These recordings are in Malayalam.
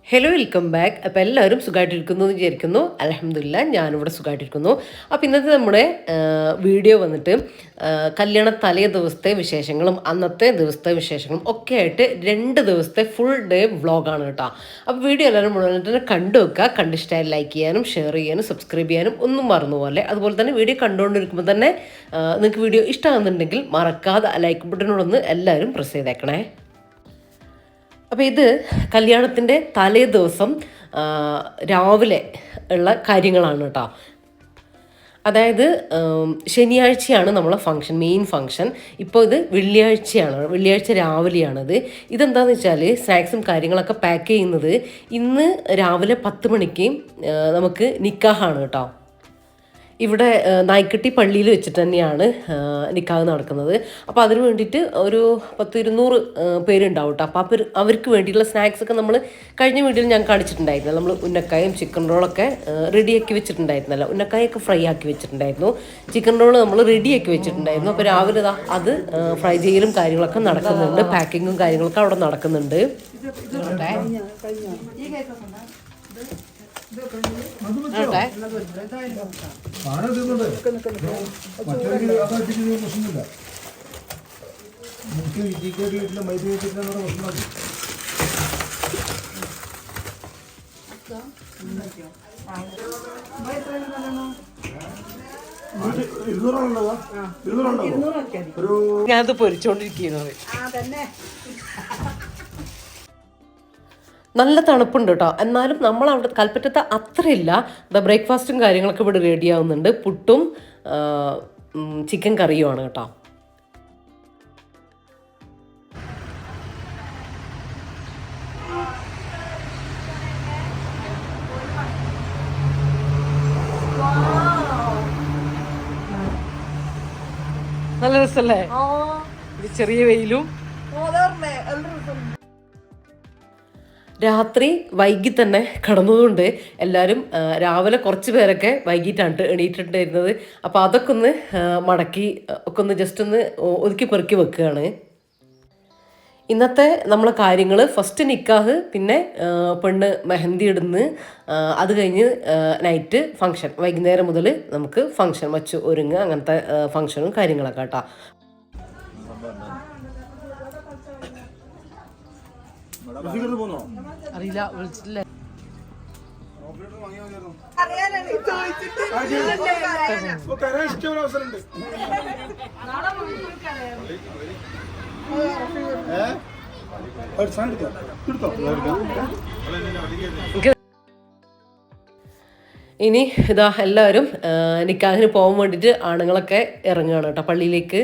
Hello welcome back. അപ്പോൾ എല്ലാവരും സുഖമായിട്ടിരിക്കുന്നു എന്ന് വിചാരിക്കുന്നു. അൽഹംദുലില്ലാ ഞാനിവിടെ സുഖമായിട്ടിരിക്കുന്നു. അപ്പോൾ ഇന്നത്തെ നമ്മുടെ വീഡിയോ വന്നിട്ട് കല്യാണ തലേ ദിവസത്തെ വിശേഷങ്ങളും അന്നത്തെ ദിവസത്തെ വിശേഷങ്ങളും ഒക്കെ ആയിട്ട് 2 ദിവസത്തെ ഫുൾ ഡേ വ്ളോഗാണ് കേട്ടോ. അപ്പോൾ വീഡിയോ എല്ലാവരും മുഴുവനായിട്ട് കണ്ടു വെക്കുക. കണ്ടിഷ്ടമായി ലൈക്ക് ചെയ്യാനും ഷെയർ ചെയ്യാനും സബ്സ്ക്രൈബ് ചെയ്യാനും ഒന്നും മറന്നുപോലെ. അതുപോലെ തന്നെ വീഡിയോ കണ്ടുകൊണ്ടിരിക്കുമ്പോൾ തന്നെ നിങ്ങൾക്ക് വീഡിയോ ഇഷ്ടമാകുന്നുണ്ടെങ്കിൽ മറക്കാതെ ലൈക്ക് ബട്ടനോടൊന്ന് എല്ലാവരും പ്രസ് ചെയ്തേക്കണേ. അപ്പോൾ ഇത് കല്യാണത്തിൻ്റെ തലേ ദിവസം രാവിലെ ഉള്ള കാര്യങ്ങളാണ് കേട്ടോ. അതായത് ശനിയാഴ്ചയാണ് നമ്മളെ ഫംഗ്ഷൻ, മെയിൻ ഫംഗ്ഷൻ. ഇപ്പോൾ ഇത് വെള്ളിയാഴ്ച രാവിലെയാണത്. ഇതെന്താണെന്ന് വെച്ചാൽ സ്നാക്സും കാര്യങ്ങളൊക്കെ പാക്ക് ചെയ്യുന്നത് ഇന്ന് രാവിലെ 10 മണിക്ക് നമുക്ക് നിക്കാഹാണ് കേട്ടോ. ഇവിടെ നായ്ക്കട്ടി പള്ളിയിൽ വെച്ചിട്ട് തന്നെയാണ് നിക്കാഹ് നടക്കുന്നത്. അപ്പോൾ അതിന് വേണ്ടിയിട്ട് ഒരു 100-200 പേരുണ്ടാവും കേട്ടോ. അപ്പോൾ അവർക്ക് വേണ്ടിയിട്ടുള്ള സ്നാക്സൊക്കെ നമ്മൾ കഴിഞ്ഞ വീഡിയോയിൽ ഞാൻ കാണിച്ചിട്ടുണ്ടായിരുന്നു. നമ്മൾ ഉന്നക്കായും ചിക്കൻ റോളൊക്കെ റെഡിയാക്കി വെച്ചിട്ടുണ്ടായിരുന്നല്ലോ. ഉന്നക്കായൊക്കെ ഫ്രൈ ആക്കി വെച്ചിട്ടുണ്ടായിരുന്നു. ചിക്കൻ റോൾ നമ്മൾ റെഡിയാക്കി വെച്ചിട്ടുണ്ടായിരുന്നു. അപ്പോൾ രാവിലെ അത് ഫ്രൈ ചെയ്യലും കാര്യങ്ങളൊക്കെ നടക്കുന്നുണ്ട്. പാക്കിങ്ങും കാര്യങ്ങളൊക്കെ അവിടെ നടക്കുന്നുണ്ട്. ഞാനത് പൊരിച്ചോണ്ടിരിക്കുന്നത്. നല്ല തണുപ്പുണ്ട് കേട്ടോ. എന്നാലും നമ്മളവിടെ കൽപ്പറ്റത്തെ അത്രയില്ല. ബ്രേക്ക്ഫാസ്റ്റും കാര്യങ്ങളൊക്കെ ഇവിടെ റെഡി ആവുന്നുണ്ട്. പുട്ടും ചിക്കൻ കറിയുമാണ് കേട്ടോ. നല്ല രസല്ലേ? ചെറിയ വെയിലും. രാത്രി വൈകി തന്നെ കിടന്നതുകൊണ്ട് എല്ലാവരും രാവിലെ കുറച്ച് പേരൊക്കെ വൈകിട്ടാണ് എണീറ്റിട്ടുണ്ടായിരുന്നത്. അപ്പോൾ അതൊക്കെ ഒന്ന് മടക്കി ഒക്കെ ഒന്ന് ജസ്റ്റ് ഒന്ന് ഒതുക്കി പെറുക്കി വെക്കുകയാണ്. ഇന്നത്തെ നമ്മളെ കാര്യങ്ങൾ ഫസ്റ്റ് നിക്കാഹ്, പിന്നെ പെണ്ണ് മെഹന്തി ഇടുന്ന്, അത് കഴിഞ്ഞ് നൈറ്റ് ഫംഗ്ഷൻ, വൈകുന്നേരം മുതൽ നമുക്ക് ഫംഗ്ഷൻ വച്ച് ഒരുങ്ങുക, അങ്ങനത്തെ ഫംഗ്ഷനും കാര്യങ്ങളൊക്കെ കേട്ടോ. അറിയില്ല, വിളിച്ചിട്ടില്ല. ഇനി ഇതാ എല്ലാവരും നിക്കാഹിന് പോകാൻ വേണ്ടിയിട്ട് ആണുങ്ങളൊക്കെ ഇറങ്ങുകയാണ് കേട്ടോ പള്ളിയിലേക്ക്.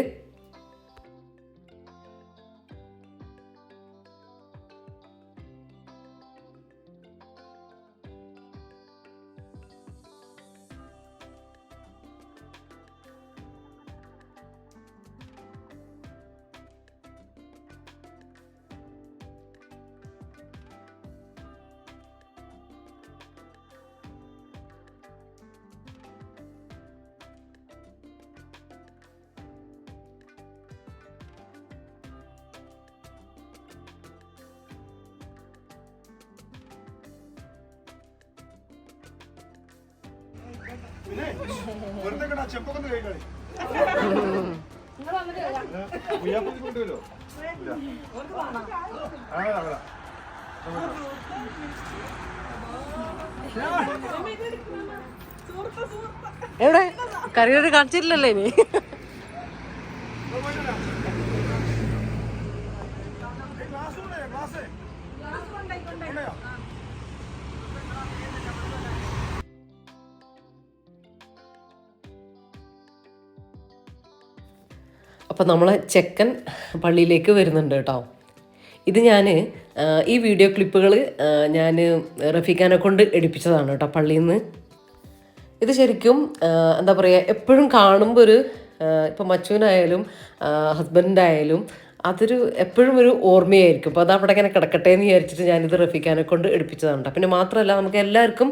ചെപ്പൊക്കെ കഴിക്കാളി. എവിടെ കറിയോട് കാണിച്ചിട്ടില്ലല്ലേ ഇനി? അപ്പോൾ നമ്മളെ ചെക്കൻ പള്ളിയിലേക്ക് വരുന്നുണ്ട് കേട്ടോ. ഇത് ഞാൻ ഈ വീഡിയോ ക്ലിപ്പുകൾ ഞാൻ റഫീഖാനെ കൊണ്ട് എടുപ്പിച്ചതാണ് കേട്ടോ പള്ളിയിൽ നിന്ന്. ഇത് ശരിക്കും എന്താ പറയുക, എപ്പോഴും കാണുമ്പോൾ ഒരു ഇപ്പോൾ മച്ചുവിനായാലും ഹസ്ബൻഡായാലും അതൊരു എപ്പോഴും ഒരു ഓർമ്മയായിരിക്കും. അപ്പോൾ അത് അവിടെ ഇങ്ങനെ കിടക്കട്ടെ എന്ന് വിചാരിച്ചിട്ട് ഞാനിത് റഫീഖാനെ കൊണ്ട് എടുപ്പിച്ചതാണ്. പിന്നെ മാത്രമല്ല നമുക്ക് എല്ലാവർക്കും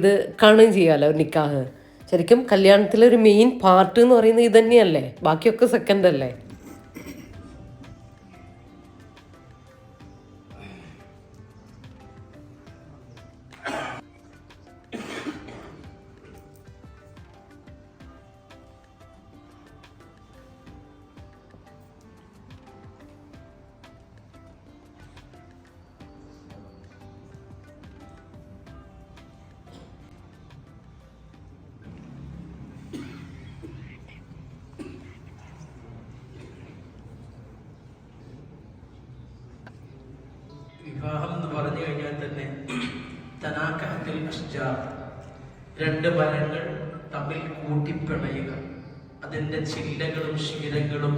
ഇത് കാണുകയും ചെയ്യാമല്ലോ ഒരു നിക്കാഹ്. ശരിക്കും കല്യാണത്തിലൊരു മെയിൻ പാർട്ട് എന്ന് പറയുന്നത് ഇത് തന്നെയല്ലേ, ബാക്കിയൊക്കെ സെക്കൻഡ് അല്ലേ. വിവാഹം എന്ന് പറഞ്ഞു കഴിഞ്ഞാൽ തന്നെ തനാക്കഹത്തിൽ അഷ്ജാർ, രണ്ട് മരങ്ങൾ തമ്മിൽ കൂട്ടിപ്പിണയുക, അതിൻ്റെ ചില്ലകളും ശിഖരങ്ങളും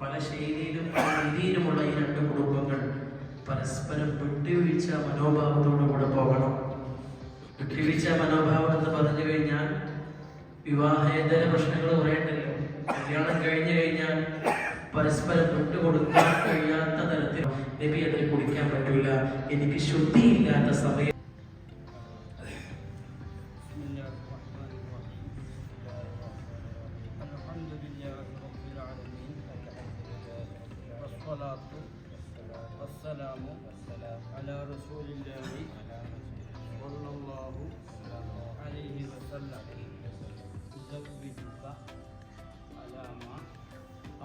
പല ശൈലിയിലും പല രീതിയിലുമുള്ള ഈ രണ്ട് കുടുംബങ്ങൾ പരസ്പരം വിട്ടുവീഴ്ച മനോഭാവത്തോടുകൂടെ പോകണം. വിട്ടുവീഴ്ച മനോഭാവം എന്ന് പറഞ്ഞു കഴിഞ്ഞാൽ വിവാഹേതര പ്രശ്നങ്ങൾ പറയണ്ടല്ലോ. കല്യാണം കഴിഞ്ഞു കഴിഞ്ഞാൽ പരസ്പരം വിട്ടുകൊടുക്കാൻ കഴിയാത്ത തരത്തിൽ നബി അതിൽ കുടിക്കാൻ പറ്റൂല, എനിക്ക് ശുദ്ധിയില്ലാത്ത സമയം.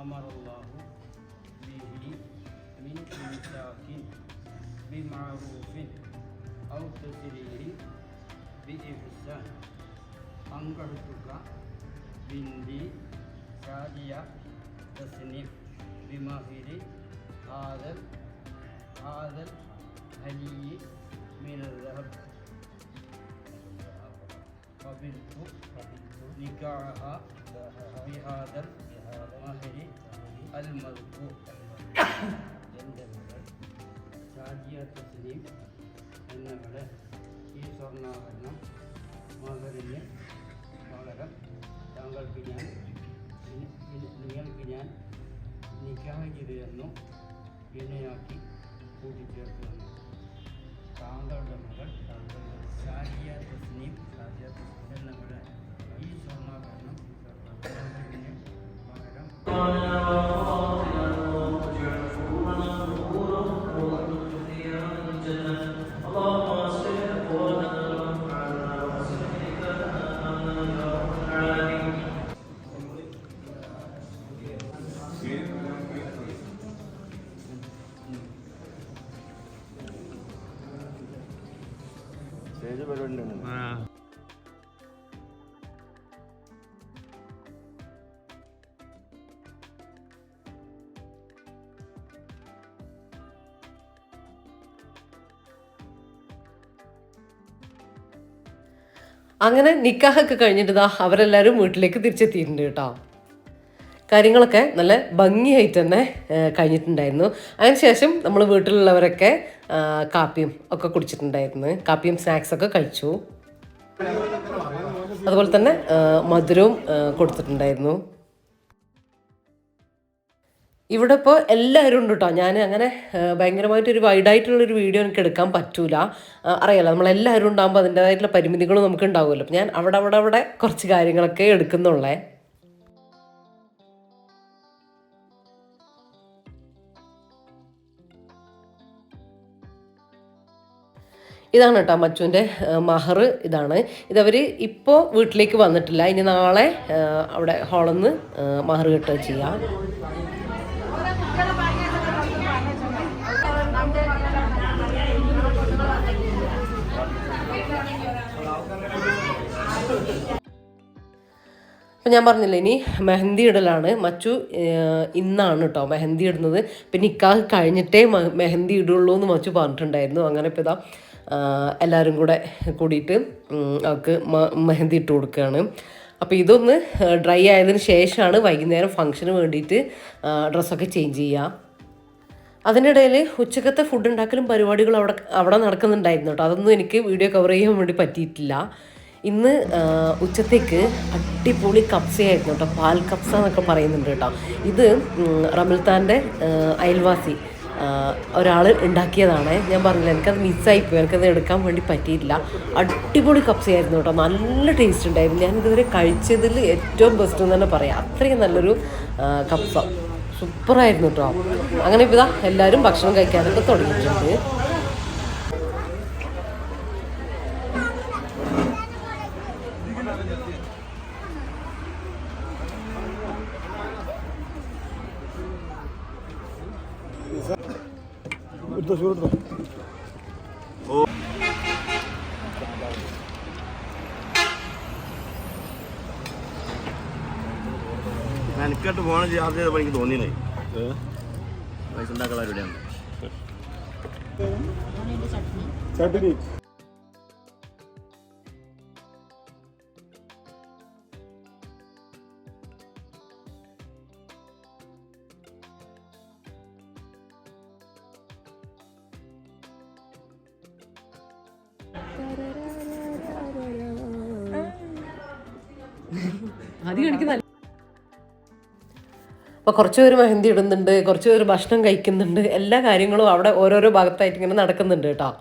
أمر الله به من إمساك بمعروف أو تسريح بإحسان أنكحتك بنتي شادية تصنيف بمهر هذا الهدي من الذهب قبلت نكاحها بهذا المهر المذكور. ഷാജിയ തസ്ലീം എന്നവളെ ഈ സ്വർണ്ണാഭരണം മഹറിന് പകരം നിങ്ങൾക്ക് ഞാൻ നിക്കാഹ് ചെയ്തു തന്നു, ഇണയാക്കി കൂട്ടിച്ചേർത്തുവന്നു. താങ്കളുടെ മകൾ ഷാജിയ തസ്ലീം എന്നവളെ ഈ സ്വർണ്ണാഭരണം മഹറിന് പകരം അങ്ങനെ നിക്കാഹൊക്കെ കഴിഞ്ഞിട്ട് അവരെല്ലാവരും വീട്ടിലേക്ക് തിരിച്ചെത്തിയിട്ടുണ്ട് കേട്ടോ. കാര്യങ്ങളൊക്കെ നല്ല ഭംഗിയായിട്ട് തന്നെ കഴിഞ്ഞിട്ടുണ്ടായിരുന്നു. അതിനുശേഷം നമ്മൾ വീട്ടിലുള്ളവരൊക്കെ കാപ്പിയും ഒക്കെ കുടിച്ചിട്ടുണ്ടായിരുന്നു. കാപ്പിയും സ്നാക്സൊക്കെ കഴിച്ചു. അതുപോലെ തന്നെ മധുരവും കൊടുത്തിട്ടുണ്ടായിരുന്നു. ഇവിടെ ഇപ്പോൾ എല്ലാവരും ഉണ്ട് കേട്ടോ. ഞാൻ അങ്ങനെ ഭയങ്കരമായിട്ടൊരു വൈഡായിട്ടുള്ളൊരു വീഡിയോ എനിക്ക് എടുക്കാൻ പറ്റൂല, അറിയാലോ. നമ്മളെല്ലാവരും ഉണ്ടാകുമ്പോൾ അതിൻ്റേതായിട്ടുള്ള പരിമിതികളും നമുക്ക് ഉണ്ടാവുമല്ലോ. അപ്പം ഞാൻ അവിടെ കുറച്ച് കാര്യങ്ങളൊക്കെ എടുക്കുന്നുള്ളേ. ഇതാണ് കേട്ടോ മച്ചുവിൻ്റെ മഹർ. ഇതാണ്. ഇതവർ ഇപ്പോൾ വീട്ടിലേക്ക് വന്നിട്ടില്ല, ഇനി നാളെ അവിടെ ഹാളിൽ നിന്ന് മഹർ കെട്ടുക ചെയ്യാം. അപ്പം ഞാൻ പറഞ്ഞില്ലേ, ഇനി മെഹന്തി ഇടലാണ്. മച്ചു ഇന്നാണ് കേട്ടോ മെഹന്തി ഇടുന്നത്. പിന്നെ നിക്കാഹ് കഴിഞ്ഞിട്ടേ മെഹന്തി ഇടുള്ളൂ എന്ന് മച്ചു പറഞ്ഞിട്ടുണ്ടായിരുന്നു. അങ്ങനെ ഇപ്പോൾ ഇതാ എല്ലാവരും കൂടെ കൂടിയിട്ട് അവൾക്ക് മെഹന്തി ഇട്ട് കൊടുക്കുകയാണ്. അപ്പോൾ ഇതൊന്ന് ഡ്രൈ ആയതിനു ശേഷമാണ് വൈകുന്നേരം ഫംഗ്ഷന് വേണ്ടിയിട്ട് ഡ്രസ്സൊക്കെ ചേഞ്ച് ചെയ്യുക. അതിനിടയിൽ ഉച്ചക്കത്തെ ഫുഡ് ഉണ്ടാക്കലും പരിപാടികളും അവിടെ നടക്കുന്നുണ്ടായിരുന്നു കേട്ടോ. അതൊന്നും എനിക്ക് വീഡിയോ കവർ ചെയ്യാൻ വേണ്ടി പറ്റിയിട്ടില്ല. ഇന്ന് ഉച്ചത്തേക്ക് അടിപൊളി കപ്സയായിരുന്നു കേട്ടോ. പാൽ കപ്സ എന്നൊക്കെ പറയുന്നുണ്ട് കേട്ടോ. ഇത് റമൽത്താൻ്റെ അയൽവാസി ഒരാൾ ഉണ്ടാക്കിയതാണ്. ഞാൻ പറഞ്ഞില്ല, എനിക്കത് മിസ്സായിപ്പോയി, എനിക്കത് എടുക്കാൻ വേണ്ടി പറ്റിയിട്ടില്ല. അടിപൊളി കപ്സയായിരുന്നു കേട്ടോ. നല്ല ടേസ്റ്റ് ഉണ്ടായിരുന്നു. ഞാനിതുവരെ കഴിച്ചതിൽ ഏറ്റവും ബെസ്റ്റ് എന്ന് തന്നെ പറയാം. അത്രയും നല്ലൊരു കപ്സ സൂപ്പറായിരുന്നു കേട്ടോ. അങ്ങനെ ഇപ്പോൾ ഇതാ എല്ലാവരും ഭക്ഷണം കഴിക്കാനൊക്കെ തുടങ്ങിയിട്ടുണ്ട്. എനിക്കായിട്ട് ഫോൺ ചാർജ് ചെയ്തപ്പോൾ എനിക്ക് തോന്നിയില്ലേ പൈസ ഉണ്ടാക്കാനുള്ള പരിപാടിയാണ്. ചട്നി അപ്പോൾ കുറച്ച് പേര് മെഹന്തി ഇടുന്നുണ്ട്, കുറച്ച് പേര് ഭക്ഷണം കഴിക്കുന്നുണ്ട്. എല്ലാ കാര്യങ്ങളും അവിടെ ഓരോരോ ഭാഗത്തായിട്ട് ഇങ്ങനെ നടക്കുന്നുണ്ട് കേട്ടോ.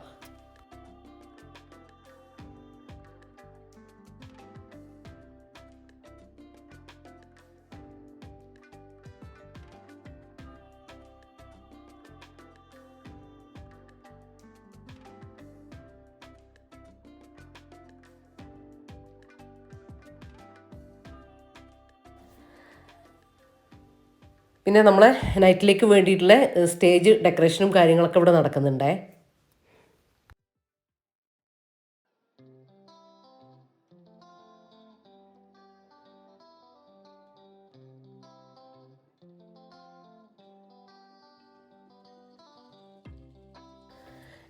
പിന്നെ നമ്മളെ നൈറ്റിലേക്ക് വേണ്ടിയിട്ടുള്ള സ്റ്റേജ് ഡെക്കറേഷനും കാര്യങ്ങളൊക്കെ ഇവിടെ നടക്കുന്നുണ്ടേ.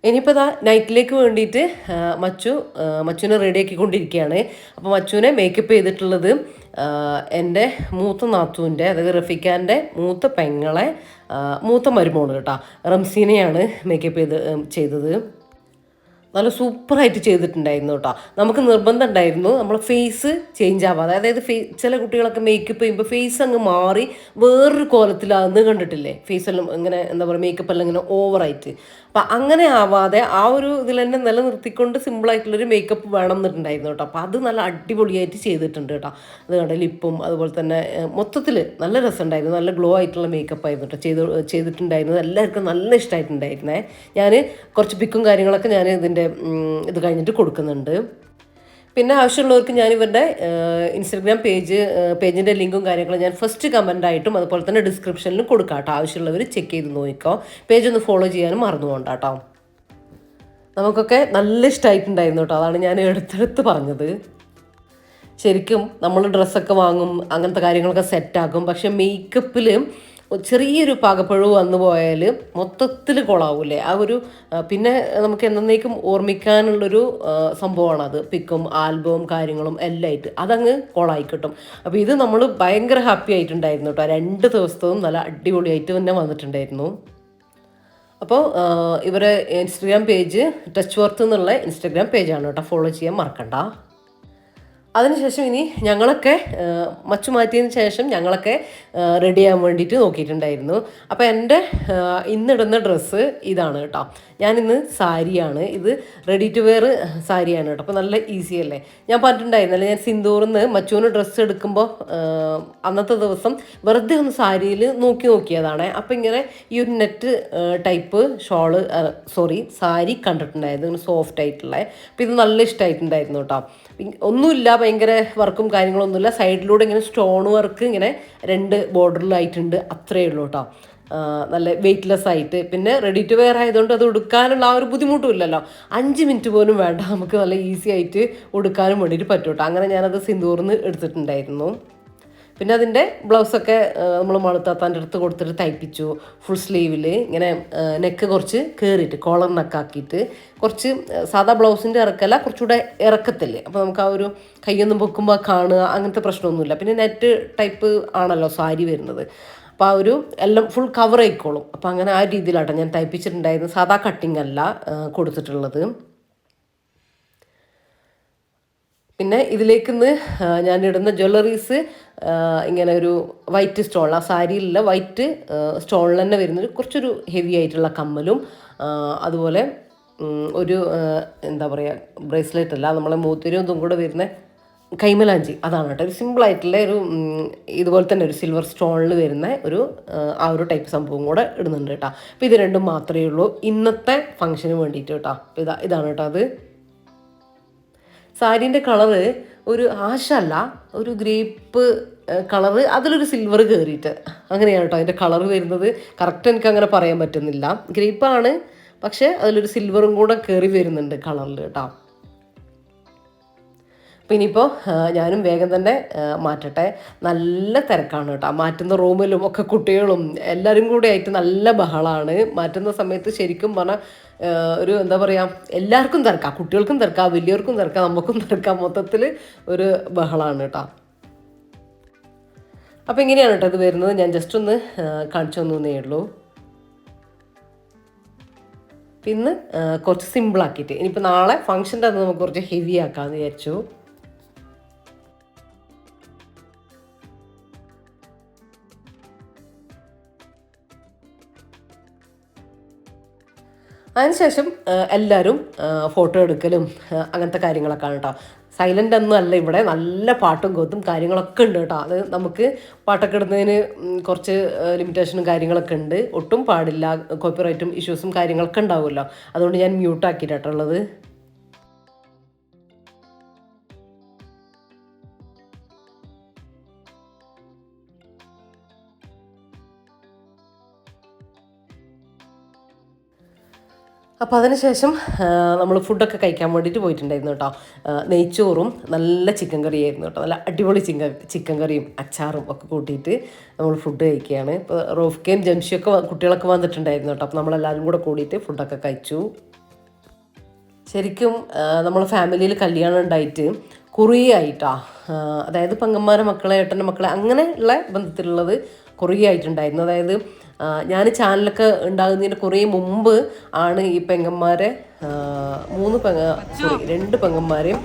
ഇനിയിപ്പോൾ ഇതാ നൈറ്റിലേക്ക് വേണ്ടിയിട്ട് മച്ചുവിനെ റെഡിയാക്കിക്കൊണ്ടിരിക്കുകയാണ്. അപ്പോൾ മച്ചുവിനെ മേക്കപ്പ് ചെയ്തിട്ടുള്ളത് എൻ്റെ മൂത്ത നാത്തൂൻ്റെ, അതായത് റഫീഖാൻ്റെ മൂത്ത പെങ്ങളെ മൂത്ത മരുമോള് കേട്ടോ, റംസീനെയാണ് മേക്കപ്പ് ചെയ്തത്. നല്ല സൂപ്പറായിട്ട് ചെയ്തിട്ടുണ്ടായിരുന്നു കേട്ടോ. നമുക്ക് നിർബന്ധം ഉണ്ടായിരുന്നു നമ്മൾ ഫേസ് ചേഞ്ച് ആവാതെ, അതായത് ചില കുട്ടികളൊക്കെ മേക്കപ്പ് ചെയ്യുമ്പോൾ ഫേസ് അങ്ങ് മാറി വേറൊരു കോലത്തിലാന്ന് കണ്ടിട്ടില്ലേ, ഫേസെല്ലാം ഇങ്ങനെ എന്താ പറയുക മേക്കപ്പ് എല്ലാം ഇങ്ങനെ ഓവറായിട്ട്. അപ്പം അങ്ങനെ ആവാതെ ആ ഒരു ഇതിൽ തന്നെ നിലനിർത്തിക്കൊണ്ട് സിമ്പിളായിട്ടുള്ളൊരു മേക്കപ്പ് വേണം എന്നിട്ടുണ്ടായിരുന്നു കേട്ടോ. അപ്പോൾ അത് നല്ല അടിപൊളിയായിട്ട് ചെയ്തിട്ടുണ്ട് കേട്ടോ. അത് കണ്ട ലിപ്പും അതുപോലെ തന്നെ മൊത്തത്തിൽ നല്ല രസമുണ്ടായിരുന്നു. നല്ല ഗ്ലോ ആയിട്ടുള്ള മേക്കപ്പ് ആയിരുന്നു കേട്ടോ ചെയ്തിട്ടുണ്ടായിരുന്നത്. എല്ലാവർക്കും നല്ല ഇഷ്ടമായിട്ടുണ്ടായിരുന്നേ. ഞാൻ കുറച്ച് പിക്കും കാര്യങ്ങളൊക്കെ ഞാൻ ഇത് കഴിഞ്ഞിട്ട് കൊടുക്കുന്നുണ്ട്. പിന്നെ ആവശ്യമുള്ളവർക്ക് ഞാൻ ഇവരുടെ ഇൻസ്റ്റഗ്രാം പേജിൻ്റെ ലിങ്കും കാര്യങ്ങളും ഞാൻ ഫസ്റ്റ് കമൻ്റായിട്ടും അതുപോലെ തന്നെ ഡിസ്ക്രിപ്ഷനിലും കൊടുക്കാം കേട്ടോ. ആവശ്യമുള്ളവർ ചെക്ക് ചെയ്ത് നോക്കിക്കോ. പേജ് ഒന്ന് ഫോളോ ചെയ്യാനും മറന്നു പോകണ്ട കേട്ടോ. നമുക്കൊക്കെ നല്ല ഇഷ്ടമായിട്ടുണ്ടായിരുന്നു കേട്ടോ. അതാണ് ഞാൻ എടുത്തെടുത്ത് പറഞ്ഞത്. ശരിക്കും നമ്മൾ ഡ്രസ്സൊക്കെ വാങ്ങും, അങ്ങനത്തെ കാര്യങ്ങളൊക്കെ സെറ്റാക്കും. പക്ഷെ മേക്കപ്പിൽ ചെറിയൊരു പാകപ്പഴവ് വന്നു പോയാൽ മൊത്തത്തിൽ കൊളാവൂലേ ആ ഒരു. പിന്നെ നമുക്ക് എന്നേക്കും ഓർമ്മിക്കാനുള്ളൊരു സംഭവമാണത്. പിക്കും ആൽബവും കാര്യങ്ങളും എല്ലാം ആയിട്ട് അതങ്ങ് കൊളായി കിട്ടും. അപ്പോൾ ഇത് നമ്മൾ ഭയങ്കര ഹാപ്പി ആയിട്ടുണ്ടായിരുന്നു കേട്ടോ. 2 ദിവസവും നല്ല അടിപൊളിയായിട്ട് തന്നെ വന്നിട്ടുണ്ടായിരുന്നു. അപ്പോൾ ഇവരെ ഇൻസ്റ്റഗ്രാം പേജ് ടച്ച് വർത്ത് എന്നുള്ള ഇൻസ്റ്റഗ്രാം പേജാണ് കേട്ടോ. ഫോളോ ചെയ്യാൻ മറക്കണ്ട. അതിനുശേഷം ഇനി ഞങ്ങളൊക്കെ മച്ചു മാറ്റിയതിന് ശേഷം ഞങ്ങളൊക്കെ റെഡി ചെയ്യാൻ വേണ്ടിയിട്ട് നോക്കിയിട്ടുണ്ടായിരുന്നു. അപ്പോൾ എൻ്റെ ഇന്നിടുന്ന ഡ്രസ്സ് ഇതാണ് കേട്ടോ. ഞാനിന്ന് സാരിയാണ്, ഇത് റെഡി ടു വെയർ സാരിയാണ് കേട്ടോ. അപ്പോൾ നല്ല ഈസി അല്ലേ. ഞാൻ പറഞ്ഞിട്ടുണ്ടായിരുന്നല്ലേ, ഞാൻ സിന്ദൂറിന്ന് മച്ചുവിന് ഡ്രസ്സ് എടുക്കുമ്പോൾ അന്നത്തെ ദിവസം വെറുതെ ഒന്ന് സാരിയിൽ നോക്കിയതാണ്. അപ്പോൾ ഇങ്ങനെ ഈ ഒരു നെറ്റ് ടൈപ്പ് സാരി കണ്ടിട്ടുണ്ടായിരുന്നു, ഇങ്ങനെ സോഫ്റ്റ് ആയിട്ടുള്ള. അപ്പോൾ ഇത് നല്ല ഇഷ്ടമായിട്ടുണ്ടായിരുന്നു കേട്ടോ. ഒന്നുമില്ല, ഭയങ്കര വർക്കും കാര്യങ്ങളൊന്നുമില്ല. സൈഡിലൂടെ ഇങ്ങനെ സ്റ്റോൺ വർക്ക് ഇങ്ങനെ 2 ബോർഡറിലായിട്ടുണ്ട്, അത്രയേ ഉള്ളൂ കേട്ടോ. നല്ല വെയ്റ്റ്ലെസ് ആയിട്ട്, പിന്നെ റെഡി ടു വെയർ ആയതുകൊണ്ട് അത് ഉടുക്കാനുള്ള ആ ഒരു ബുദ്ധിമുട്ടും ഇല്ലല്ലോ. 5 മിനിറ്റ് പോലും വേണ്ട, നമുക്ക് നല്ല ഈസി ആയിട്ട് ഉടുക്കാനും വേണ്ടിയിട്ട് പറ്റും കേട്ടോ. അങ്ങനെ ഞാനത് സിന്ദൂറിന്ന് എടുത്തിട്ടുണ്ടായിരുന്നു. പിന്നെ അതിൻ്റെ ബ്ലൗസൊക്കെ നമ്മൾ മളുത്താത്താൻ്റെ അടുത്ത് കൊടുത്തിട്ട് തയ്പ്പിച്ചു. ഫുൾ സ്ലീവിൽ ഇങ്ങനെ നെക്ക് കുറച്ച് കയറിയിട്ട് കോളർ നെക്കാക്കിയിട്ട് കുറച്ച് സാധാ ബ്ലൗസിൻ്റെ ഇറക്കല്ല, കുറച്ചുകൂടെ ഇറക്കത്തില്ലേ. അപ്പോൾ നമുക്ക് ആ ഒരു കൈയൊന്നും പൊക്കുമ്പോൾ കാണുക അങ്ങനത്തെ പ്രശ്നമൊന്നുമില്ല. പിന്നെ നെറ്റ് ടൈപ്പ് ആണല്ലോ സാരി വരുന്നത്, അപ്പോൾ ആ ഒരു എല്ലാം ഫുൾ കവർ ആയിക്കോളും. അപ്പോൾ അങ്ങനെ ആ രീതിയിലാട്ടോ ഞാൻ തയ്പ്പിച്ചിട്ടുണ്ടായിരുന്നു. സാധാ കട്ടിങ് അല്ല കൊടുത്തിട്ടുള്ളത്. പിന്നെ ഇതിലേക്കിന്ന് ഞാനിടുന്ന ജ്വല്ലറീസ് ഇങ്ങനെ ഒരു വൈറ്റ് സ്റ്റോൺ, ആ സാരിയിലുള്ള വൈറ്റ് സ്റ്റോണിൽ തന്നെ വരുന്നൊരു കുറച്ചൊരു ഹെവി ആയിട്ടുള്ള കമ്മലും അതുപോലെ ഒരു എന്താ പറയുക ബ്രേസ്ലെറ്റ് അല്ല, നമ്മളെ മൂത്തിരും ഇതും കൂടെ വരുന്ന കൈമലാഞ്ചി, അതാണ് കേട്ടോ. ഒരു സിമ്പിളായിട്ടുള്ള ഒരു ഇതുപോലെ തന്നെ ഒരു സിൽവർ സ്റ്റോണിൽ വരുന്ന ഒരു ആ ഒരു ടൈപ്പ് സംഭവം കൂടെ ഇടുന്നുണ്ട് കേട്ടോ. അപ്പോൾ ഇത് രണ്ടും മാത്രമേ ഉള്ളൂ ഇന്നത്തെ ഫംഗ്ഷന് വേണ്ടിയിട്ട് കേട്ടോ. ഇതാണ് കേട്ടോ അത്. സാരീൻ്റെ കളറ് ഒരു ആഷല്ല, ഒരു ഗ്രേപ്പ് കളറ്, അതിലൊരു സിൽവർ കയറിയിട്ട് അങ്ങനെയാണ് കേട്ടോ അതിൻ്റെ കളറ് വരുന്നത്. കറക്റ്റ് എനിക്ക് അങ്ങനെ പറയാൻ പറ്റുന്നില്ല. ഗ്രേപ്പാണ്, പക്ഷേ അതിലൊരു സിൽവറും കൂടെ കയറി വരുന്നുണ്ട് കളറിൽ കേട്ടോ. അപ്പോൾ ഇനിയിപ്പോൾ ഞാനും വേഗം തന്നെ മാറ്റട്ടെ. നല്ല തിരക്കാണ് കേട്ടോ. മാറ്റുന്ന റൂമിലും ഒക്കെ കുട്ടികളും എല്ലാവരും കൂടെ ആയിട്ട് നല്ല ബഹളമാണ്. മാറ്റുന്ന സമയത്ത് ശരിക്കും പറഞ്ഞാൽ ഒരു എന്താ പറയുക, എല്ലാവർക്കും തിരക്കാം, കുട്ടികൾക്കും തിരക്കാം, വലിയവർക്കും തിരക്കാം, നമുക്കും തിരക്കാം. മൊത്തത്തിൽ ഒരു ബഹളമാണ് കേട്ടോ. അപ്പോൾ ഇങ്ങനെയാണ് കേട്ടോ ഇത് വരുന്നത്. ഞാൻ ജസ്റ്റ് ഒന്ന് കാണിച്ചു തന്നേ ഉള്ളൂ. പിന്നെ കുറച്ച് സിമ്പിളാക്കിയിട്ട് ഇനിയിപ്പോൾ നാളെ ഫംഗ്ഷൻ്റെ അന്ന് നമുക്ക് കുറച്ച് ഹെവി ആക്കാമെന്ന് വിചാരിച്ചു. അതിനുശേഷം എല്ലാവരും ഫോട്ടോ എടുക്കലും അങ്ങനത്തെ കാര്യങ്ങളൊക്കെയാണ് കേട്ടോ. സൈലൻ്റ് ഒന്നും അല്ല ഇവിടെ, നല്ല പാട്ടും കൂത്തും കാര്യങ്ങളൊക്കെ ഉണ്ട് കേട്ടോ. അത് നമുക്ക് പാട്ടൊക്കെ ഇടുന്നതിന് കുറച്ച് ലിമിറ്റേഷനും കാര്യങ്ങളൊക്കെ ഉണ്ട്. ഒട്ടും പാടില്ല, കോപ്പിറൈറ്റും ഇഷ്യൂസും കാര്യങ്ങളൊക്കെ ഉണ്ടാവുമല്ലോ. അതുകൊണ്ട് ഞാൻ മ്യൂട്ടാക്കിയിട്ടുള്ളത്. അപ്പോൾ അതിനുശേഷം നമ്മൾ ഫുഡൊക്കെ കഴിക്കാൻ വേണ്ടിയിട്ട് പോയിട്ടുണ്ടായിരുന്നു കേട്ടോ. നെയ്ച്ചോറും നല്ല ചിക്കൻ കറിയായിരുന്നു കേട്ടോ. നല്ല അടിപൊളി ചിക്കൻ കറിയും അച്ചാറും ഒക്കെ കൂട്ടിയിട്ട് നമ്മൾ ഫുഡ് കഴിക്കുകയാണ്. ഇപ്പോൾ റോഫ്ക്കയും ജംഷിയൊക്കെ കുട്ടികളൊക്കെ വന്നിട്ടുണ്ടായിരുന്നു കേട്ടോ. അപ്പോൾ നമ്മളെല്ലാവരും കൂടെ കൂടിയിട്ട് ഫുഡൊക്കെ കഴിച്ചു. ശരിക്കും നമ്മളെ ഫാമിലിയിൽ കല്യാണം ഉണ്ടായിട്ട് കുറേ ആയിട്ടാ, അതായത് പെങ്ങന്മാരെ മക്കളെ ഏട്ടൻ്റെ മക്കളെ അങ്ങനെയുള്ള ബന്ധത്തിലുള്ളത് കുറേ ആയിട്ടുണ്ടായിരുന്നു. അതായത് ഞാൻ ചാനലൊക്കെ ഉണ്ടാകുന്നതിന് കുറേ മുമ്പ് ആണ് ഈ പെങ്ങന്മാരെ രണ്ട് പെങ്ങന്മാരെയും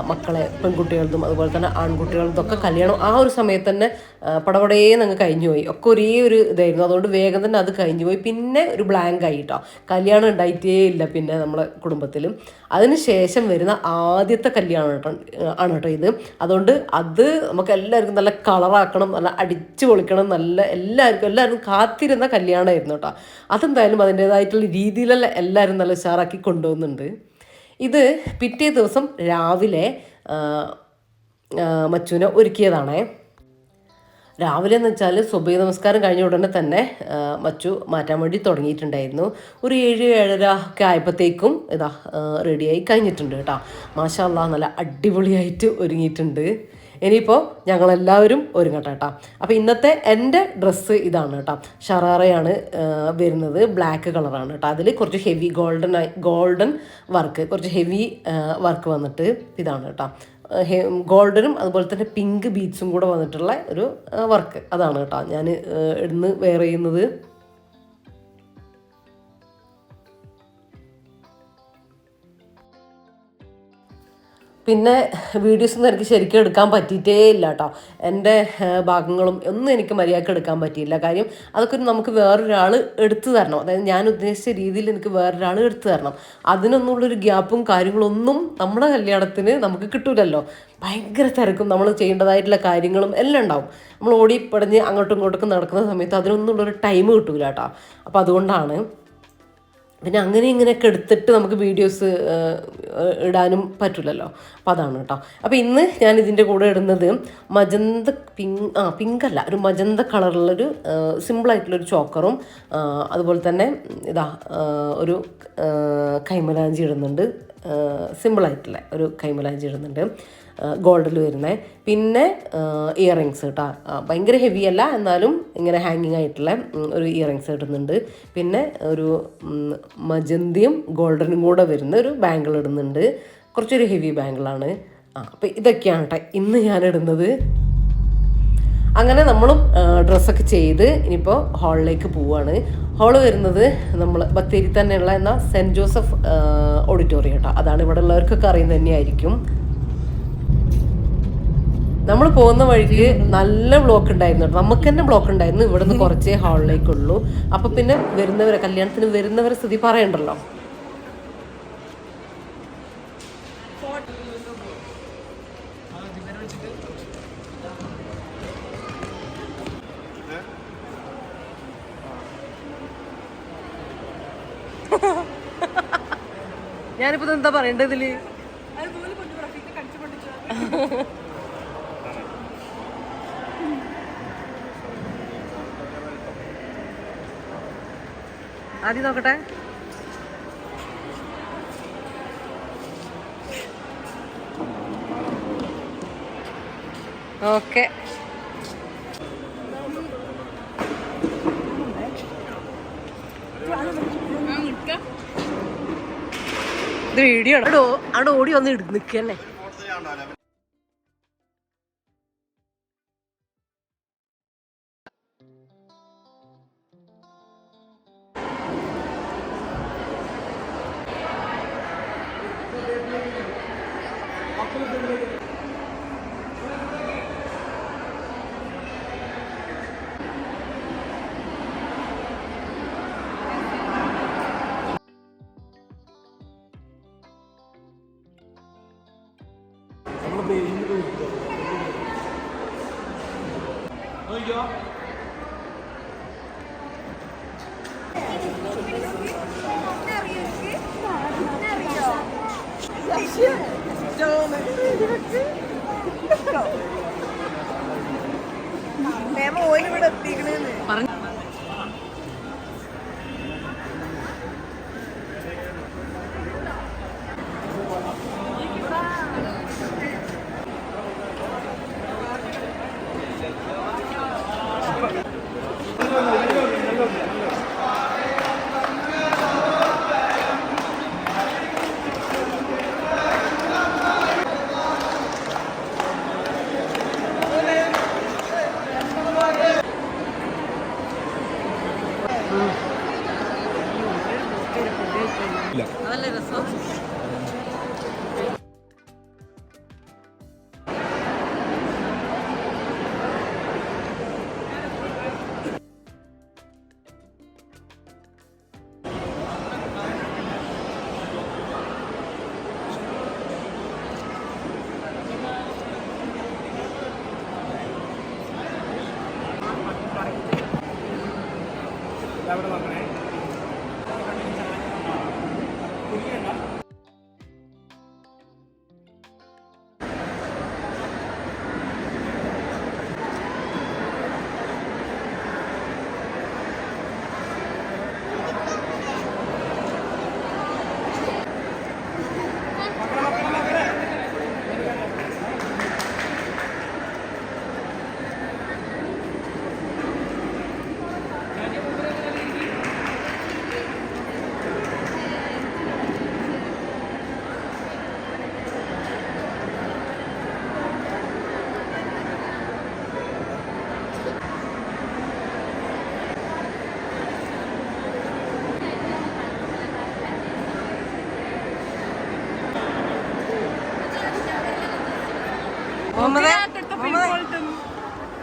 മക്കളെ പെൺകുട്ടികളതും അതുപോലെ തന്നെ ആൺകുട്ടികളതും ഒക്കെ കല്യാണം ആ ഒരു സമയത്ത് തന്നെ പടപടയെ അങ്ങ് കഴിഞ്ഞു പോയി. ഒക്കെ ഒരേ ഒരു ഇതായിരുന്നു. അതുകൊണ്ട് വേഗം തന്നെ അത് കഴിഞ്ഞു പോയി. പിന്നെ ഒരു ബ്ലാങ്ക് ആയിട്ടോ, കല്യാണം ഉണ്ടായിട്ടേ ഇല്ല പിന്നെ നമ്മളെ കുടുംബത്തിലും. അതിന് ശേഷം വരുന്ന ആദ്യത്തെ കല്യാണം ആണ് കേട്ടോ ഇത്. അതുകൊണ്ട് അത് നമുക്ക് എല്ലാവർക്കും നല്ല കളറാക്കണം, നല്ല അടിച്ചു പൊളിക്കണം, നല്ല എല്ലാവരും കാത്തിരുന്ന കല്യാണമായിരുന്നു കേട്ടോ. അതെന്തായാലും അതിൻ്റേതായിട്ടുള്ള രീതിയിലെല്ലാം എല്ലാവരും നല്ല ഉഷാറാക്കി കൊണ്ടുപോകുന്നുണ്ട്. ഇത് പിറ്റേ ദിവസം രാവിലെ മച്ചുവിനെ ഒരുക്കിയതാണേ. രാവിലെ എന്ന് വെച്ചാൽ സുബഹി നമസ്കാരം കഴിഞ്ഞ ഉടനെ തന്നെ മച്ചു മാറ്റാൻ വേണ്ടി തുടങ്ങിയിട്ടുണ്ടായിരുന്നു. ഒരു 7-7:30 ഒക്കെ ആയപ്പോഴത്തേക്കും ഇതാ റെഡിയായി കഴിഞ്ഞിട്ടുണ്ട് കേട്ടോ. മാഷാ അല്ലാഹ് നല്ല അടിപൊളിയായിട്ട് ഒരുങ്ങിയിട്ടുണ്ട്. ഇനിയിപ്പോൾ ഞങ്ങളെല്ലാവരും ഒരുങ്ങട്ടെ കേട്ടോ. അപ്പോൾ ഇന്നത്തെ എൻ്റെ ഡ്രസ്സ് ഇതാണ് കേട്ടോ. ഷറാറയാണ് വരുന്നത്, ബ്ലാക്ക് കളറാണ് കേട്ടോ. അതിൽ കുറച്ച് ഹെവി ഗോൾഡൻ വർക്ക്, കുറച്ച് ഹെവി വർക്ക് വന്നിട്ട് ഇതാണ് കേട്ടോ. ഗോൾഡനും അതുപോലെ തന്നെ പിങ്ക് ബീഡ്സും കൂടെ വന്നിട്ടുള്ള ഒരു വർക്ക്, അതാണ് കേട്ടോ ഞാൻ ഇന്ന് വെയർ ചെയ്യുന്നത്. പിന്നെ വീഡിയോസൊന്നും എനിക്ക് ശരിക്കും എടുക്കാൻ പറ്റിയിട്ടേ ഇല്ല കേട്ടോ. എൻ്റെ ഭാഗങ്ങളും ഒന്നും എനിക്ക് മര്യാദയ്ക്ക് എടുക്കാൻ പറ്റിയില്ല. കാര്യം അതൊക്കെ നമുക്ക് വേറൊരാൾ എടുത്തു തരണം. അതായത് ഞാൻ ഉദ്ദേശിച്ച രീതിയിൽ എനിക്ക് വേറൊരാൾ എടുത്തു തരണം. അതിനൊന്നുമുള്ളൊരു ഗ്യാപ്പും കാര്യങ്ങളൊന്നും നമ്മുടെ കല്യാണത്തിന് നമുക്ക് കിട്ടൂലല്ലോ. ഭയങ്കര തിരക്കും, നമ്മൾ ചെയ്യേണ്ടതായിട്ടുള്ള കാര്യങ്ങളും എല്ലാം ഉണ്ടാവും. നമ്മൾ ഓടിപ്പടഞ്ഞ് അങ്ങോട്ടും ഇങ്ങോട്ടൊക്കെ നടക്കുന്ന സമയത്ത് അതിനൊന്നുമുള്ളൊരു ടൈം കിട്ടൂല കേട്ടോ. അപ്പോൾ അതുകൊണ്ടാണ്. പിന്നെ അങ്ങനെ ഇങ്ങനെയൊക്കെ എടുത്തിട്ട് നമുക്ക് വീഡിയോസ് ഇടാനും പറ്റില്ലല്ലോ. അപ്പോൾ അതാണ് കേട്ടോ. അപ്പോൾ ഇന്ന് ഞാൻ ഇതിൻ്റെ കൂടെ ഇടുന്നത് മജന്ത പിങ്കല്ല, ഒരു മജന്ത കളറുള്ളൊരു സിമ്പിളായിട്ടുള്ളൊരു ചോക്കറും അതുപോലെ തന്നെ ഇതാ ഒരു കൈമലാഞ്ചി ഇടുന്നുണ്ട്. സിമ്പിളായിട്ടുള്ള ഒരു കൈമലാഞ്ചി ഇടുന്നുണ്ട്. ഗോൾഡിൽ വരുന്നത്. പിന്നെ ഇയറിങ്സ് കേട്ടോ, ഭയങ്കര ഹെവി അല്ല, എന്നാലും ഇങ്ങനെ ഹാങ്ങിങ് ആയിട്ടുള്ള ഒരു ഇയറിങ്സ് ഇടുന്നുണ്ട്. പിന്നെ ഒരു മജന്തിയും ഗോൾഡനും കൂടെ വരുന്ന ഒരു ബാങ്കിൾ ഇടുന്നുണ്ട്. കുറച്ചൊരു ഹെവി ബാങ്കിളാണ്. അപ്പോൾ ഇതൊക്കെയാണ് കേട്ടോ ഇന്ന് ഞാൻ ഇടുന്നത്. അങ്ങനെ നമ്മളും ഡ്രസ്സൊക്കെ ചെയ്ത് ഇനിയിപ്പോൾ ഹാളിലേക്ക് പോവുകയാണ്. ഹാള് വരുന്നത് നമ്മൾ ബത്തേരി തന്നെയുള്ള എന്നാൽ സെൻറ്റ് ജോസഫ് ഓഡിറ്റോറിയം കേട്ടോ. അതാണ് ഇവിടെ ഉള്ളവർക്കൊക്കെ അറിയുന്നത് തന്നെയായിരിക്കും. നമ്മൾ പോകുന്ന വഴിക്ക് നല്ല ബ്ലോക്ക് ഉണ്ടായിരുന്നു കേട്ടോ, നമുക്ക് തന്നെ ബ്ലോക്ക് ഉണ്ടായിരുന്നു. ഇവിടെ നിന്ന് കുറച്ചേ ഹാളിലേക്കുള്ളൂ. അപ്പം പിന്നെ വരുന്നവരെ, കല്യാണത്തിന് വരുന്നവരെ സ്ഥിതി പറയണ്ടല്ലോ. ഞാനിപ്പോ എന്താ പറയണ്ടത് ഇതില്? ആദ്യം നോക്കട്ടെ. ഓക്കെ, ഇത് വീഡിയോ ആണ്. അവിടെ ഓടി വന്ന് നിൽക്കന്നെ. ഓയിലിവിടെ എത്തിക്കണേന്ന് പറഞ്ഞു. അതല്ലേ രസം.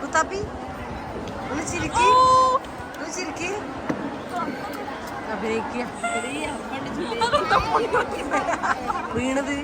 മുത്താപ്പി ഒന്ന് ചിരിക്ക്, ഒന്ന് ചിരിക്ക്. അഭിനയിക്കുക വീണത്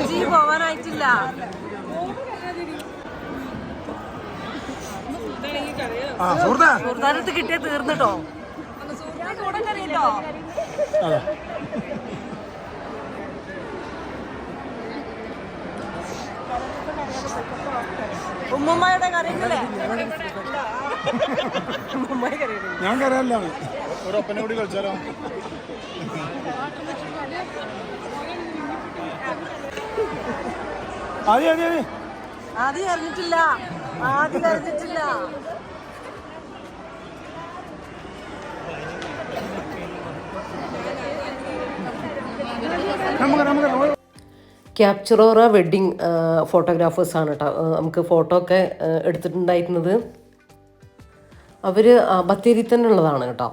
അമ്മച്ചി പോവാനായിട്ടില്ല. സുഹൃത്താനത്ത് കിട്ടിയ തീർന്നിട്ടോ. ഉമ്മയുടെ കറിയില്ലേ? ഞാൻ കറിയല്ല, ഒരു ഒപ്പനെ കൂടി കളിച്ചാലോ? ആദ്യം അറിഞ്ഞിട്ടില്ല. ക്യാപ്ചറോറ വെഡ്ഡിങ് ഫോട്ടോഗ്രാഫേഴ്സാണ് കേട്ടോ നമുക്ക് ഫോട്ടോ ഒക്കെ എടുത്തിട്ടുണ്ടായിരുന്നത്. അവർ ബത്തേരി തന്നെ ഉള്ളതാണ് കേട്ടോ.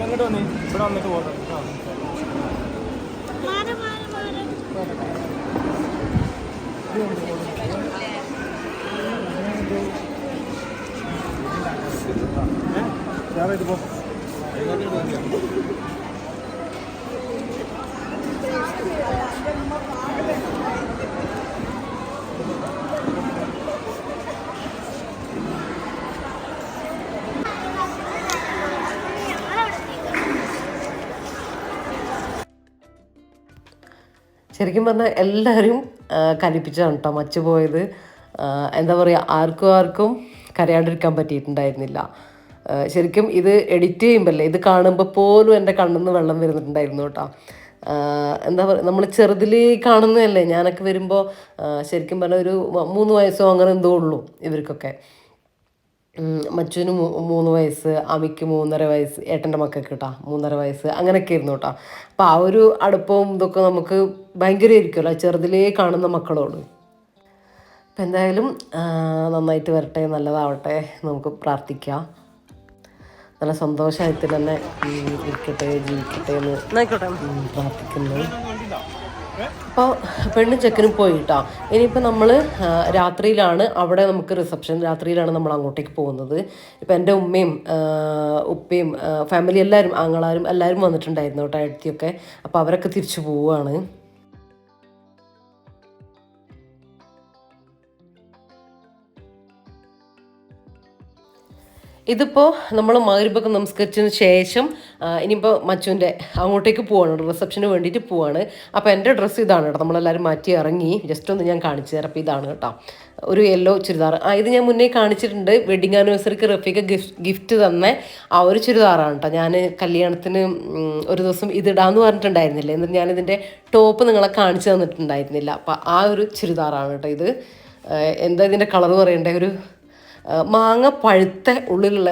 ഇങ്ങോട്ട് വന്നേ, ഇവിടെ വന്നിട്ട് പോകാം. ഷെയർ പോ. ശരിക്കും പറഞ്ഞാൽ എല്ലാവരും കലിപ്പിച്ചാണ് കേട്ടോ മച്ചു പോയത്. എന്താ പറയുക, ആർക്കും കരയാണ്ടിരിക്കാൻ പറ്റിയിട്ടുണ്ടായിരുന്നില്ല. ശരിക്കും ഇത് എഡിറ്റ് ചെയ്യുമ്പോഴല്ലേ, ഇത് കാണുമ്പോൾ പോലും എൻ്റെ കണ്ണിൽ നിന്ന് വെള്ളം വരുന്നുണ്ടായിരുന്നു കേട്ടോ. എന്താ പറയുക, നമ്മൾ ചെറുതിൽ കാണുന്നതല്ലേ. ഞാനൊക്കെ വരുമ്പോൾ ശരിക്കും പറഞ്ഞാൽ ഒരു 3 വയസ്സോ അങ്ങനെ എന്തോ ഉള്ളൂ ഇവർക്കൊക്കെ. മച്ചുവിന് 3 വയസ്സ്, അമിക്ക് 3.5 വയസ്സ്, ഏട്ടൻ്റെ മക്കൾക്ക് കേട്ടോ 3.5 വയസ്സ്, അങ്ങനെയൊക്കെ ആയിരുന്നു കേട്ടോ. അപ്പോൾ ആ ഒരു അടുപ്പവും ഇതൊക്കെ നമുക്ക് ഭയങ്കരമായിരിക്കുമല്ലോ ചെറുതിലേ കാണുന്ന മക്കളോട്. അപ്പം എന്തായാലും നന്നായിട്ട് വരട്ടെ, നല്ലതാവട്ടെ, നമുക്ക് പ്രാർത്ഥിക്കാം. നല്ല സന്തോഷമായിട്ട് തന്നെ ഇരിക്കട്ടെ, ജീവിക്കട്ടെ എന്ന് പ്രാർത്ഥിക്കുന്നു. അപ്പോൾ പെണ്ണും ചെക്കനും പോയി കേട്ടോ. ഇനിയിപ്പോൾ നമ്മൾ രാത്രിയിലാണ് അവിടെ നമുക്ക് റിസപ്ഷൻ, രാത്രിയിലാണ് നമ്മൾ അങ്ങോട്ടേക്ക് പോകുന്നത്. ഇപ്പം എൻ്റെ ഉമ്മയും ഉപ്പയും ഫാമിലി എല്ലാവരും, ആങ്ങളാരും എല്ലാവരും വന്നിട്ടുണ്ടായിരുന്നു കേട്ടോ, അടുത്തിയൊക്കെ. അപ്പോൾ അവരൊക്കെ തിരിച്ചു പോവുകയാണ്. ഇതിപ്പോൾ നമ്മൾ മഗ്‌രിബൊക്കെ നമസ്കരിച്ചതിന് ശേഷം ഇനിയിപ്പോൾ മച്ചുവിൻ്റെ അങ്ങോട്ടേക്ക് പോവാണ്, റിസപ്ഷന് വേണ്ടിയിട്ട് പോവാണ്. അപ്പോൾ എൻ്റെ ഡ്രസ്സ് ഇതാണ് കേട്ടോ, നമ്മളെല്ലാവരും മാറ്റി ഇറങ്ങി. ജസ്റ്റ് ഒന്ന് ഞാൻ കാണിച്ചു തരാം. അപ്പോൾ ഇതാണ് കേട്ടോ, ഒരു യെല്ലോ ചുരിദാർ. ഇത് ഞാൻ മുന്നേ കാണിച്ചിട്ടുണ്ട്. വെഡിങ് ആനിവേഴ്സറിക്ക് റഫീഖ ഗിഫ്റ്റ് തന്ന ആ ഒരു ചുരിദാറാണ് കേട്ടോ. ഞാൻ കല്യാണത്തിന് ഒരു ദിവസം ഇതിടാമെന്ന് പറഞ്ഞിട്ടുണ്ടായിരുന്നില്ല, എന്നിട്ട് ഞാനിതിൻ്റെ ടോപ്പ് നിങ്ങളെ കാണിച്ചു തന്നിട്ടുണ്ടായിരുന്നില്ല. അപ്പോൾ ആ ഒരു ചുരിദാറാണ് കേട്ടോ ഇത്. എന്താ ഇതിൻ്റെ കളർ പറയണ്ടേ, ഒരു മാങ്ങ പഴുത്ത ഉള്ളിലുള്ള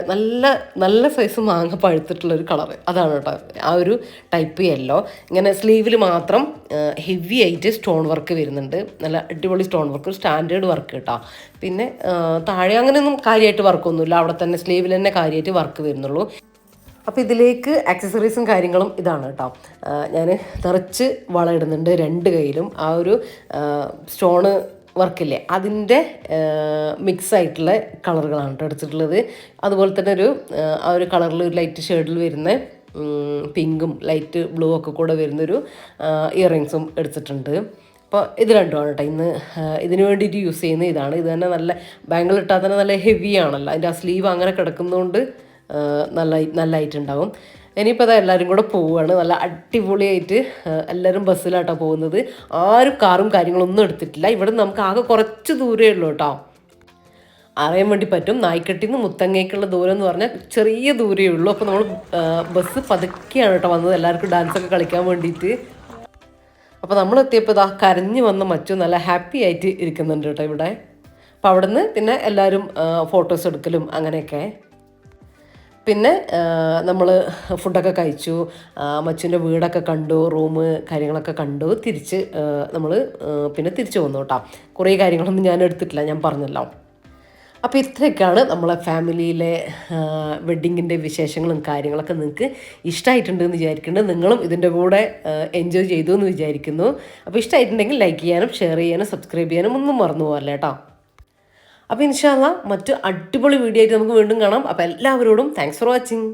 നല്ല സൈസ് മാങ്ങ പഴുത്തിട്ടുള്ളൊരു കളറ്, അതാണ് കേട്ടോ ആ ഒരു ടൈപ്പ് യെല്ലോ. ഇങ്ങനെ സ്ലീവിൽ മാത്രം ഹെവി ആയിട്ട് സ്റ്റോൺ വർക്ക് വരുന്നുണ്ട്, നല്ല അടിപൊളി സ്റ്റോൺ വർക്ക്, സ്റ്റാൻഡേർഡ് വർക്ക് കേട്ടോ. പിന്നെ താഴെ അങ്ങനെയൊന്നും കാര്യമായിട്ട് വർക്കൊന്നുമില്ല, അവിടെ തന്നെ സ്ലീവിൽ തന്നെ കാര്യമായിട്ട് വർക്ക് വരുന്നുള്ളൂ. അപ്പോൾ ഇതിലേക്ക് ആക്സസറീസും കാര്യങ്ങളും ഇതാണ് കേട്ടോ. ഞാൻ നിറച്ച് വള ഇടുന്നുണ്ട് 2 കൈയിലും. ആ ഒരു സ്റ്റോണ് വർക്കില്ലേ അതിൻ്റെ മിക്സ് ആയിട്ടുള്ള കളറുകളാണ് കേട്ടോ എടുത്തിട്ടുള്ളത്. അതുപോലെ തന്നെ ആ ഒരു കളറിൽ ഒരു ലൈറ്റ് ഷെയ്ഡിൽ വരുന്ന പിങ്കും ലൈറ്റ് ബ്ലൂ ഒക്കെ കൂടെ വരുന്നൊരു ഇയറിങ്സും എടുത്തിട്ടുണ്ട്. അപ്പോൾ ഇത് രണ്ടുമാണ് കേട്ടോ ഇന്ന് ഇതിന് വേണ്ടിയിട്ട് യൂസ് ചെയ്യുന്ന ഇതാണ്. ഇത് തന്നെ നല്ല ബാംഗിൾ ഇട്ടാൽ തന്നെ നല്ല ഹെവി ആണല്ലോ, അതിൻ്റെ ആ സ്ലീവ് അങ്ങനെ കിടക്കുന്നതുകൊണ്ട് നല്ലതായിട്ടുണ്ടാവും. ഇനിയിപ്പോൾ അതാ എല്ലാവരും കൂടെ പോവുകയാണ്, നല്ല അടിപൊളിയായിട്ട് എല്ലാവരും ബസ്സിലാട്ടോ പോകുന്നത്. ആരും കാറും കാര്യങ്ങളൊന്നും എടുത്തിട്ടില്ല. ഇവിടെ നമുക്ക് ആകെ കുറച്ച് ദൂരമേ ഉള്ളൂ കേട്ടോ, അറിയാൻ വേണ്ടി പറ്റും. നായ്ക്കട്ടിൽ നിന്ന് മുത്തങ്ങയ്ക്കുള്ള ദൂരം എന്ന് പറഞ്ഞാൽ ചെറിയ ദൂരമേ ഉള്ളൂ. അപ്പോൾ നമ്മൾ ബസ് പതുക്കെയാണ് കേട്ടോ വന്നത്, എല്ലാവർക്കും ഡാൻസൊക്കെ കളിക്കാൻ വേണ്ടിയിട്ട്. അപ്പോൾ നമ്മൾ എത്തിയപ്പോൾ ഇതാ കരഞ്ഞു വന്ന മച്ചു നല്ല ഹാപ്പി ആയിട്ട് ഇരിക്കുന്നുണ്ട് കേട്ടോ ഇവിടെ. അപ്പോൾ അവിടെ നിന്ന് പിന്നെ എല്ലാവരും ഫോട്ടോസ് എടുക്കലും അങ്ങനെയൊക്കെ. പിന്നെ നമ്മൾ ഫുഡൊക്കെ കഴിച്ചു, മച്ചുവിൻ്റെ വീടൊക്കെ കണ്ടു, റൂം കാര്യങ്ങളൊക്കെ കണ്ടു. നമ്മൾ പിന്നെ തിരിച്ചു വന്നു കേട്ടോ. കുറേ കാര്യങ്ങളൊന്നും ഞാൻ എടുത്തിട്ടില്ല, ഞാൻ പറഞ്ഞല്ലോ. അപ്പോൾ ഇത്രയൊക്കെയാണ് നമ്മളെ ഫാമിലിയിലെ വെഡ്ഡിങ്ങിൻ്റെ വിശേഷങ്ങളും കാര്യങ്ങളൊക്കെ നിങ്ങൾക്ക് ഇഷ്ടമായിട്ടുണ്ടെന്ന് വിചാരിക്കുന്നുണ്ട്. നിങ്ങളും ഇതിൻ്റെ കൂടെ എൻജോയ് ചെയ്തു എന്ന് വിചാരിക്കുന്നു. അപ്പോൾ ഇഷ്ടമായിട്ടുണ്ടെങ്കിൽ ലൈക്ക് ചെയ്യാനും ഷെയർ ചെയ്യാനും സബ്സ്ക്രൈബ് ചെയ്യാനും ഒന്നും മറന്നു പോകല്ലേ കേട്ടോ. അപ്പോൾ ഇൻഷാ അല്ലാഹ് മറ്റു അടിപൊളി വീഡിയോ ആയിട്ട് നമുക്ക് വീണ്ടും കാണാം. അപ്പോൾ എല്ലാവരോടും താങ്ക്സ് ഫോർ വാച്ചിങ്.